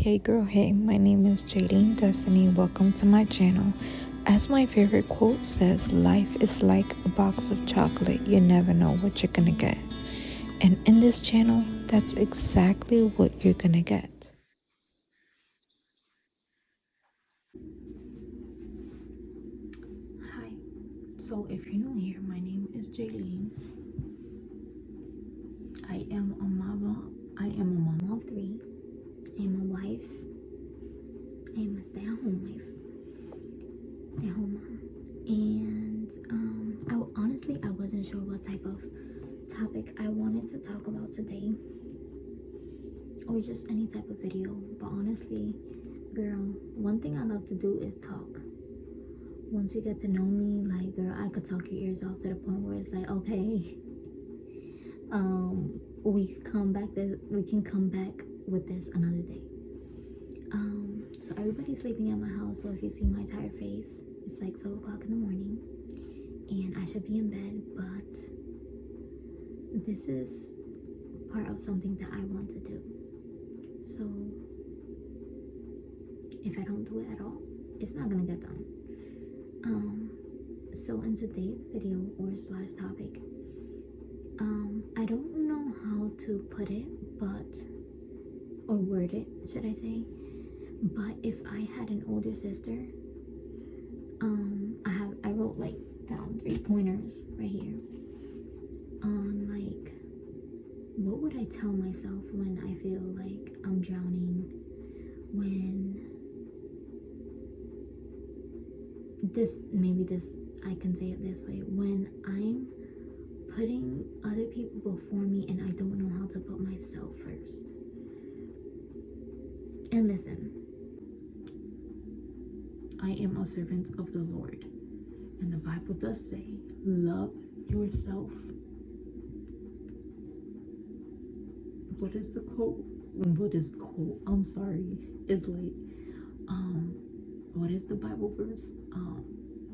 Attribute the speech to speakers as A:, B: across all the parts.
A: Hey girl, hey, my name is Jaylene Destiny. Welcome to my channel. As my favorite quote says, life is like a box of chocolate. You never know what you're gonna get. And in this channel, that's exactly what you're gonna get. Hi. So if you're new here, my name is Jaylene. I am a mama. I am a mama of three. I am a wife. I am a stay-at-home wife. Stay-at-home mom. And honestly, I wasn't sure what type of topic I wanted to talk about today, or just any type of video. But honestly, girl, one thing I love to do is talk. Once you get to know me, like, girl, I could talk your ears off to the point where it's like, okay, we can come back with this another day. So everybody's sleeping at my house, so if you see my tired face, it's like 12 o'clock in the morning and I should be in bed, but this is part of something that I want to do. So if I don't do it at all, it's not gonna get done. So in today's video or slash topic, I don't know how to put it, or word it, should I say, but if I had an older sister, I wrote like down 3 pointers right here on like what would I tell myself when I feel like I'm drowning, when I can say it this way, when I'm putting other people before me and I don't know how to put myself first. And listen, I am a servant of the Lord, and the Bible does say, love yourself. What is the quote? I'm sorry, it's late. What is the Bible verse?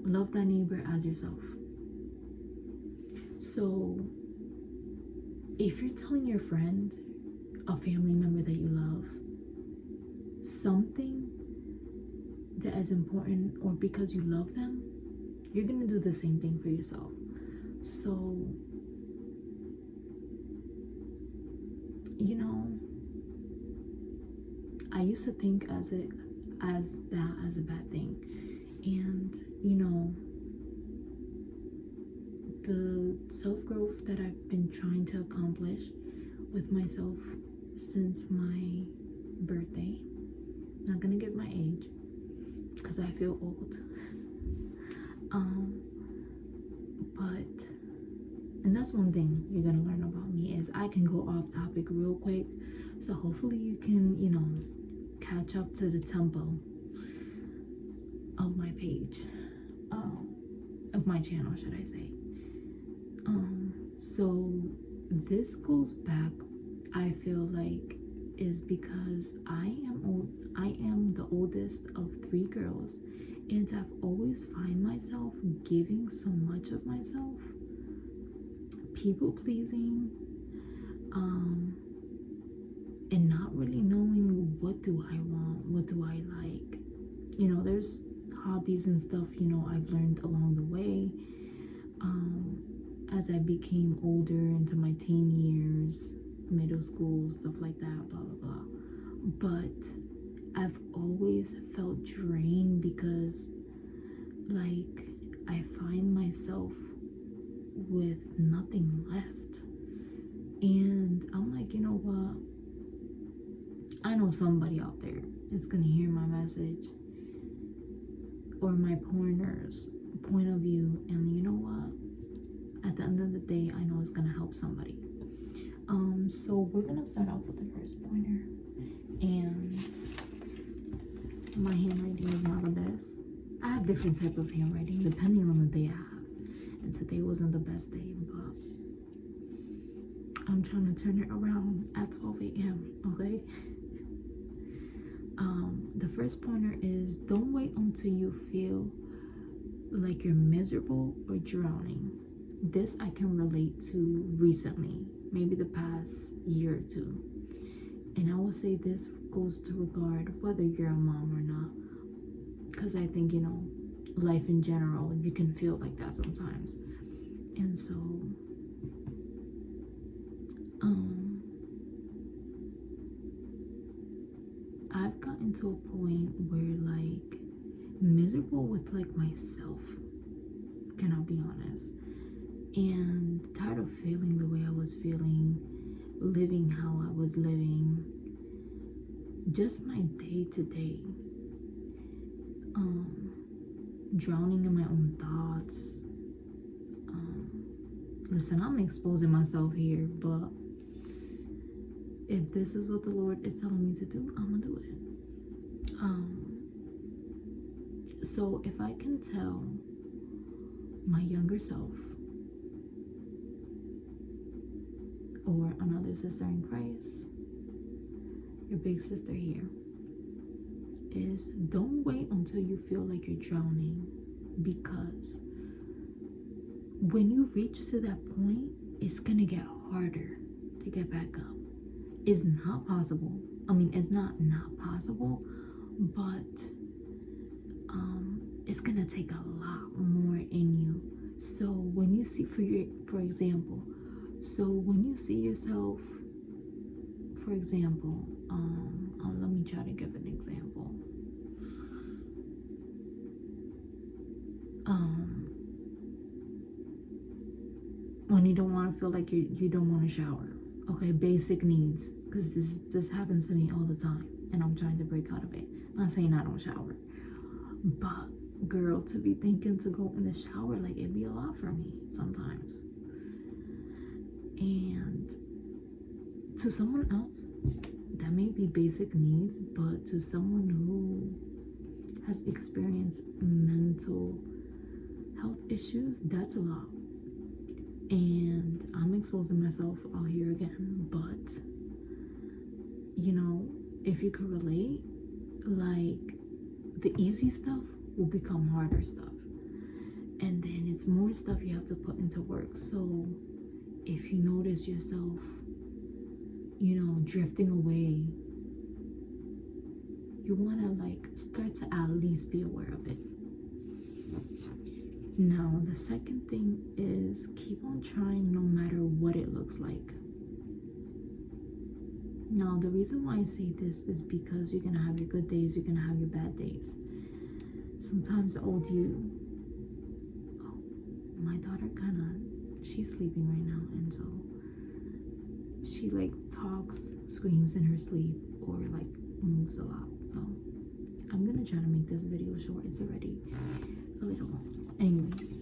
A: Love thy neighbor as yourself. So if you're telling your friend, a family member that you love, something that is important, or because you love them, you're gonna do the same thing for yourself. So, I used to think as a bad thing, and the self-growth that I've been trying to accomplish with myself since my birthday, not gonna give my age because I feel old, but and that's one thing you're gonna learn about me, is I can go off topic real quick, so hopefully you can catch up to the tempo of my page, of my channel, should I say. So this goes back, I feel like, is because I am the oldest of 3 girls, and I've always find myself giving so much of myself, people pleasing, and not really knowing what do I want, what do I like. There's hobbies and stuff I've learned along the way, as I became older, into my teen years, middle school, stuff like that, blah blah blah. But I've always felt drained because, like, I find myself with nothing left, and I'm like, you know what, I know somebody out there is gonna hear my message or my pointers, point of view, and you know what, at the end of the day, I know it's gonna help somebody. So we're gonna start off with the first pointer, and my handwriting is not the best. I have different type of handwriting depending on the day I have, and today wasn't the best day, but I'm trying to turn it around at 12 a.m. okay. The first pointer is, don't wait until you feel like you're miserable or drowning. This I can relate to recently, maybe the past year or two. And I will say this goes to regard whether you're a mom or not. Because I think, life in general, you can feel like that sometimes. And so, I've gotten to a point where, like, miserable with, like, myself, can I be honest? And tired of feeling the way I was feeling, living how I was living, just my day to day, drowning in my own thoughts. Listen, I'm exposing myself here, but if this is what the Lord is telling me to do, I'm gonna do it. So if I can tell my younger self, or another sister in Christ, your big sister here, is don't wait until you feel like you're drowning, because when you reach to that point, it's gonna get harder to get back up. It's not possible. It's not possible, but it's gonna take a lot more in you. So when you see, for example, so when you see yourself, for example, let me try to give an example. When you don't want to feel like you don't want to shower, okay, basic needs, because this happens to me all the time, and I'm trying to break out of it. I'm not saying I don't shower, but girl, to be thinking to go in the shower, like, it'd be a lot for me sometimes. And to someone else, that may be basic needs, but to someone who has experienced mental health issues, that's a lot. And I'm exposing myself out here again, but if you could relate, like, the easy stuff will become harder stuff, and then it's more stuff you have to put into work. So if you notice yourself, drifting away, you want to, like, start to at least be aware of it. Now, the second thing is keep on trying no matter what it looks like. Now, the reason why I say this is because you're going to have your good days, you're going to have your bad days. Sometimes my daughter she's sleeping right now, and so she, like, talks, screams in her sleep, or, like, moves a lot. So I'm going to try to make this video short. It's already a little long. Anyways,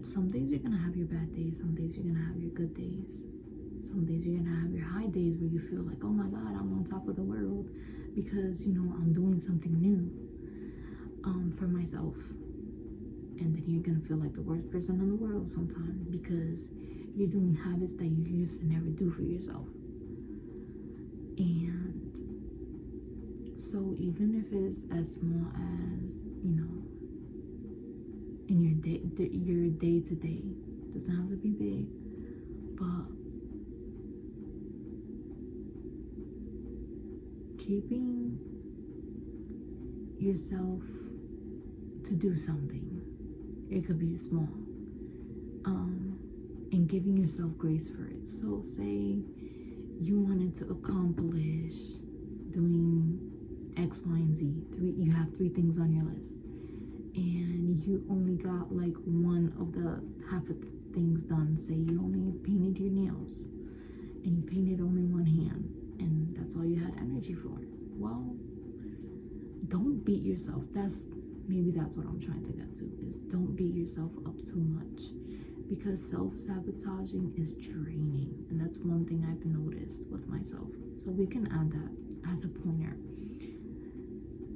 A: some days you're gonna have your bad days, some days you're gonna have your good days, some days you're gonna have your high days where you feel like, oh my god, I'm on top of the world because I'm doing something new for myself. And then you're gonna feel like the worst person in the world sometimes because you're doing habits that you used to never do for yourself. And so even if it's as small as, in your day to day, doesn't have to be big, but keeping yourself to do something, it could be small, and giving yourself grace for it. So say you wanted to accomplish doing X, Y, and Z. You have 3 things on your list, and you only got like one of the half of the things done. Say you only painted your nails, and you painted only one hand, and that's all you had energy for. Well, don't beat yourself. Maybe that's what I'm trying to get to, is don't beat yourself up too much, because self-sabotaging is draining, and that's one thing I've noticed with myself. So we can add that as a pointer.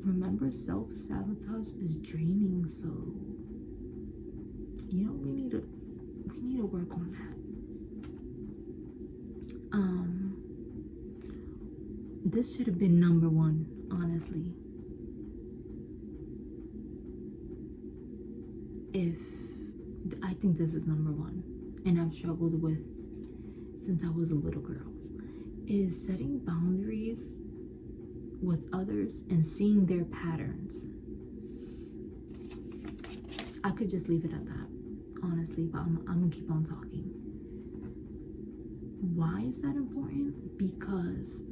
A: Remember, self-sabotage is draining, so we need to work on that. This should have been number 1, honestly. I think this is number 1, and I've struggled with since I was a little girl, is setting boundaries with others and seeing their patterns. I could just leave it at that, honestly, but I'm gonna keep on talking. Why is that important? Because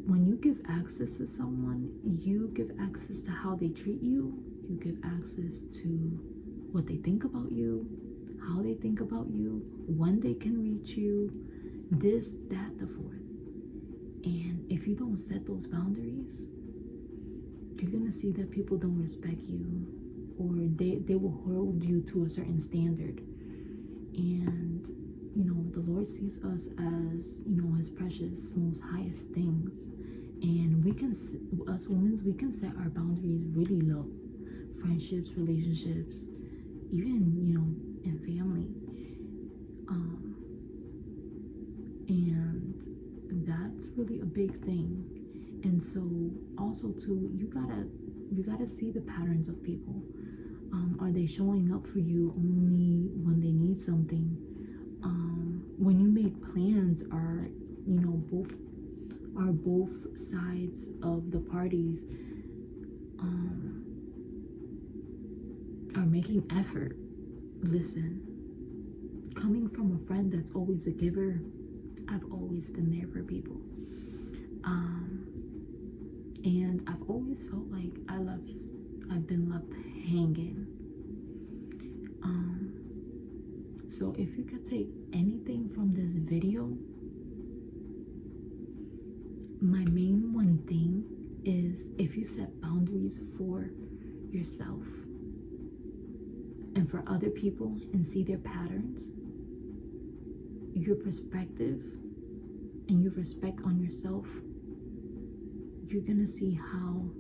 A: when you give access to someone, you give access to how they treat you, you give access to what they think about you, how they think about you, when they can reach you, this, that, the fourth. And if you don't set those boundaries, you're gonna see that people don't respect you, or they will hold you to a certain standard. And the Lord sees us as his precious, most highest things, and us women, we can set our boundaries really low. Friendships, relationships, even in family, and that's really a big thing. And so also too, you gotta see the patterns of people. Are they showing up for you only when they need something? When you make plans, are both sides of the parties are making effort? Listen, coming from a friend that's always a giver, I've always been there for people. And I've always felt like I've been left hanging. So if you could take anything from this video, my main one thing is, if you set boundaries for yourself and for other people and see their patterns, your perspective, and your respect on yourself, you're gonna see how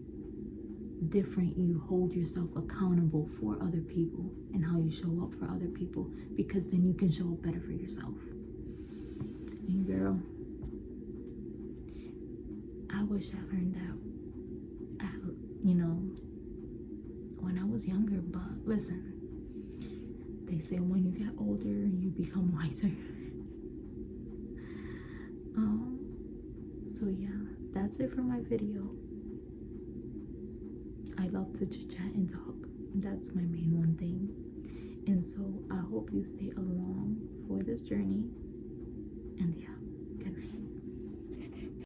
A: different you hold yourself accountable for other people and how you show up for other people, because then you can show up better for yourself. And girl, I wish I learned that when I was younger. But listen, they say when you get older you become wiser. So yeah, that's it for my video. I love to chit chat and talk. That's my main one thing. And so I hope you stay along for this journey. And yeah.